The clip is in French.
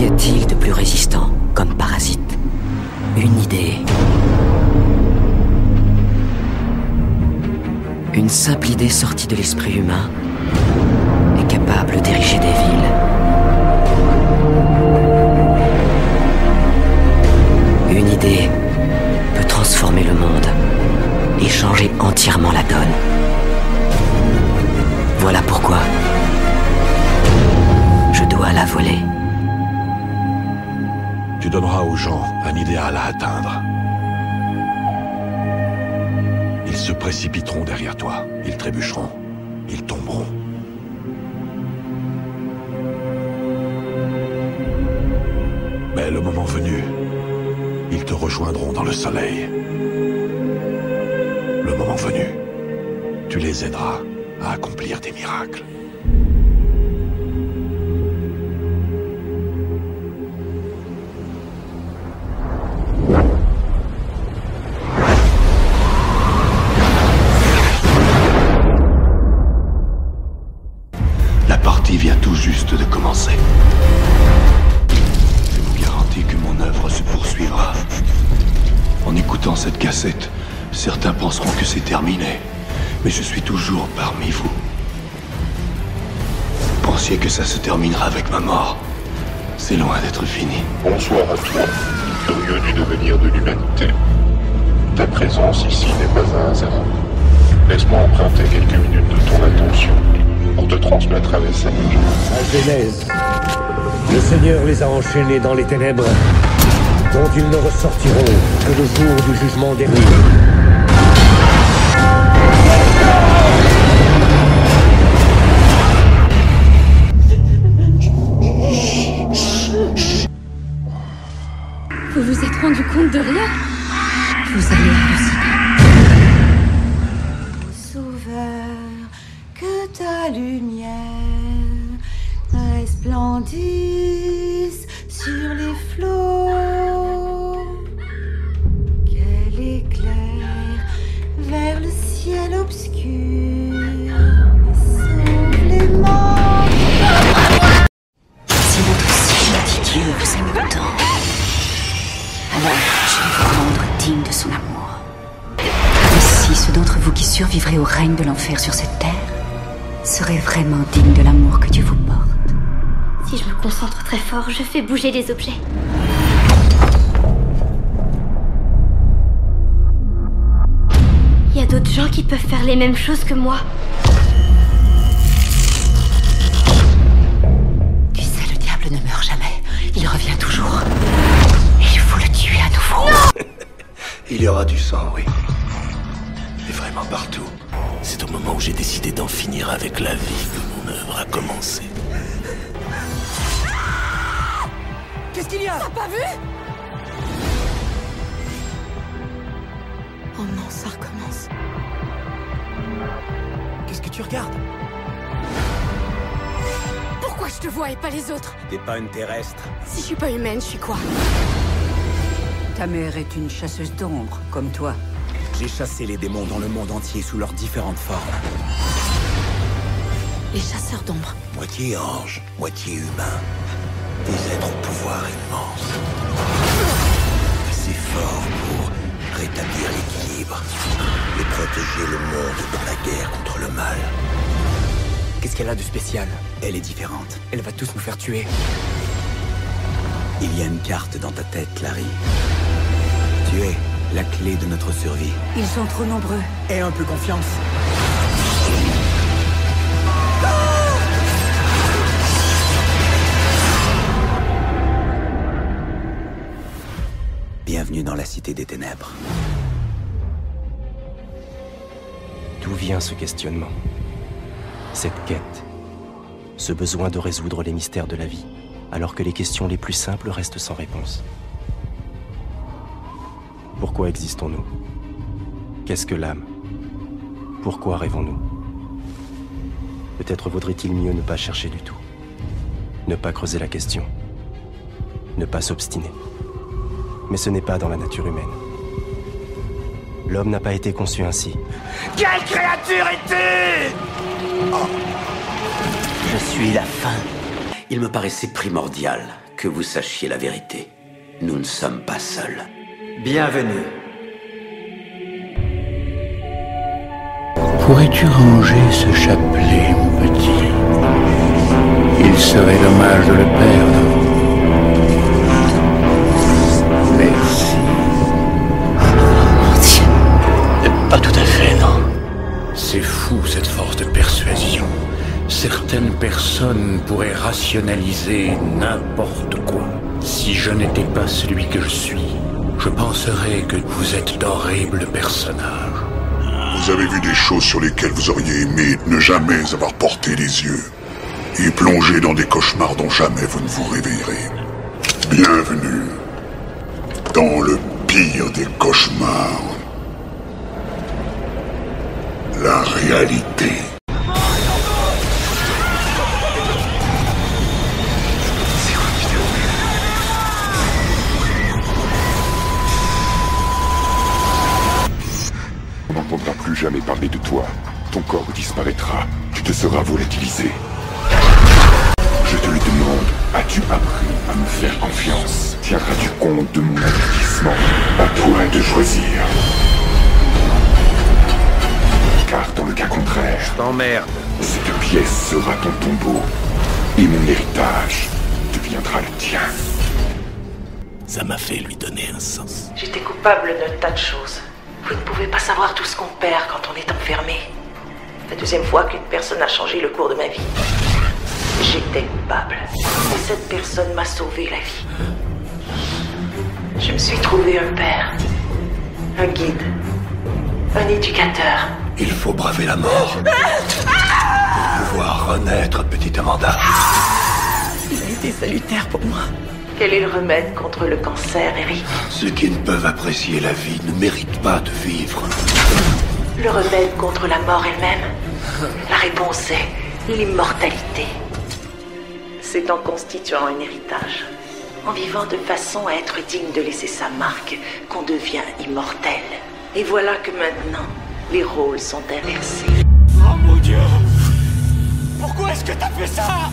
Qu'y a-t-il de plus résistant comme parasite? Une idée. Une simple idée sortie de l'esprit humain est capable d'ériger des villes. Une idée peut transformer le monde et changer entièrement la donne. Voilà pourquoi je dois la voler. Tu donneras aux gens un idéal à atteindre. Ils se précipiteront derrière toi. Ils trébucheront. Ils tomberont. Mais le moment venu, ils te rejoindront dans le soleil. Le moment venu, tu les aideras à accomplir des miracles. La partie vient tout juste de commencer. Je vous garantis que mon œuvre se poursuivra. En écoutant cette cassette, certains penseront que c'est terminé. Mais je suis toujours parmi vous. Vous pensiez que ça se terminera avec ma mort? C'est loin d'être fini. Bonsoir à toi, curieux du devenir de l'humanité. Ta présence ici n'est pas un hasard. Laisse-moi emprunter quelques minutes de ton attention pour te transmettre un message. À Genèse, le Seigneur les a enchaînés dans les ténèbres, dont ils ne ressortiront que le jour du jugement dernier. Vous vous êtes rendu compte de rien? Vous allez halluciner. Sauveur, que ta lumière resplendisse sur les flots, qu'elle éclaire vers le ciel obscur et sauve les morts. Si notre si gentil Dieu vous aime autant, alors je vais vous rendre digne de son amour. Ainsi, ceux d'entre vous qui survivraient au règne de l'enfer sur cette terre seraient vraiment dignes de l'amour que Dieu vous porte. Si je me concentre très fort, je fais bouger les objets. Il y a d'autres gens qui peuvent faire les mêmes choses que moi. Tu sais, le diable ne meurt jamais. Il revient toujours. Et il faut le tuer à nouveau. Non! Il y aura du sang, oui. Et vraiment partout. C'est au moment où j'ai décidé d'en finir avec la vie que mon œuvre a commencé. Qu'est-ce qu'il y a? T'as pas vu? Oh non, ça recommence. Qu'est-ce que tu regardes? Pourquoi je te vois et pas les autres? T'es pas une terrestre. Si je suis pas humaine, je suis quoi? Ta mère est une chasseuse d'ombre, comme toi. J'ai chassé les démons dans le monde entier sous leurs différentes formes. Les chasseurs d'ombre. Moitié ange, moitié humain. Des êtres au pouvoir immense. Assez forts pour rétablir l'équilibre et protéger le monde dans la guerre contre le mal. Qu'est-ce qu'elle a de spécial? Elle est différente. Elle va tous nous faire tuer. Il y a une carte dans ta tête, Larry. Tu es la clé de notre survie. Ils sont trop nombreux. Aie un peu confiance. Bienvenue dans la cité des ténèbres. D'où vient ce questionnement? Cette quête? Ce besoin de résoudre les mystères de la vie, alors que les questions les plus simples restent sans réponse. Pourquoi existons-nous? Qu'est-ce que l'âme? Pourquoi rêvons-nous? Peut-être vaudrait-il mieux ne pas chercher du tout. Ne pas creuser la question. Ne pas s'obstiner. Mais ce n'est pas dans la nature humaine. L'homme n'a pas été conçu ainsi. Quelle créature es-tu? Je suis la fin. Il me paraissait primordial que vous sachiez la vérité. Nous ne sommes pas seuls. Bienvenue. Pourrais-tu ranger ce chapelet, mon petit? Il serait dommage de le perdre. Merci. Mon Dieu. Pas tout à fait, non. C'est fou, cette force de persuasion. Certaines personnes pourraient rationaliser n'importe quoi. Si je n'étais pas celui que je suis, je penserais que vous êtes d'horribles personnages. Vous avez vu des choses sur lesquelles vous auriez aimé ne jamais avoir porté les yeux. Et plongé dans des cauchemars dont jamais vous ne vous réveillerez. Bienvenue dans le pire des cauchemars. La réalité. On n'entendra plus jamais parler de toi. Ton corps disparaîtra. Tu te seras volatilisé. Je te le demande, as-tu appris à me faire confiance? Tiendras-tu compte de mon avertissement? À toi de choisir. Car dans le cas contraire, Je t'emmerde. cette pièce sera ton tombeau. Et mon héritage deviendra le tien. Ça m'a fait lui donner un sens. J'étais coupable d'un tas de choses. Vous ne pouvez pas savoir tout ce qu'on perd quand on est enfermé. La deuxième fois qu'une personne a changé le cours de ma vie. J'étais coupable. Et cette personne m'a sauvé la vie. Je me suis trouvé un père, un guide, un éducateur. Il faut braver la mort pour pouvoir renaître, petite Amanda. Il a été salutaire pour moi. Quel est le remède contre le cancer, Eric? Ceux qui ne peuvent apprécier la vie ne méritent pas de vivre. Le remède contre la mort elle-même? La réponse est l'immortalité. C'est en constituant un héritage, en vivant de façon à être digne de laisser sa marque, qu'on devient immortel. Et voilà que maintenant, les rôles sont inversés. Oh mon Dieu! Pourquoi est-ce que t'as fait ça?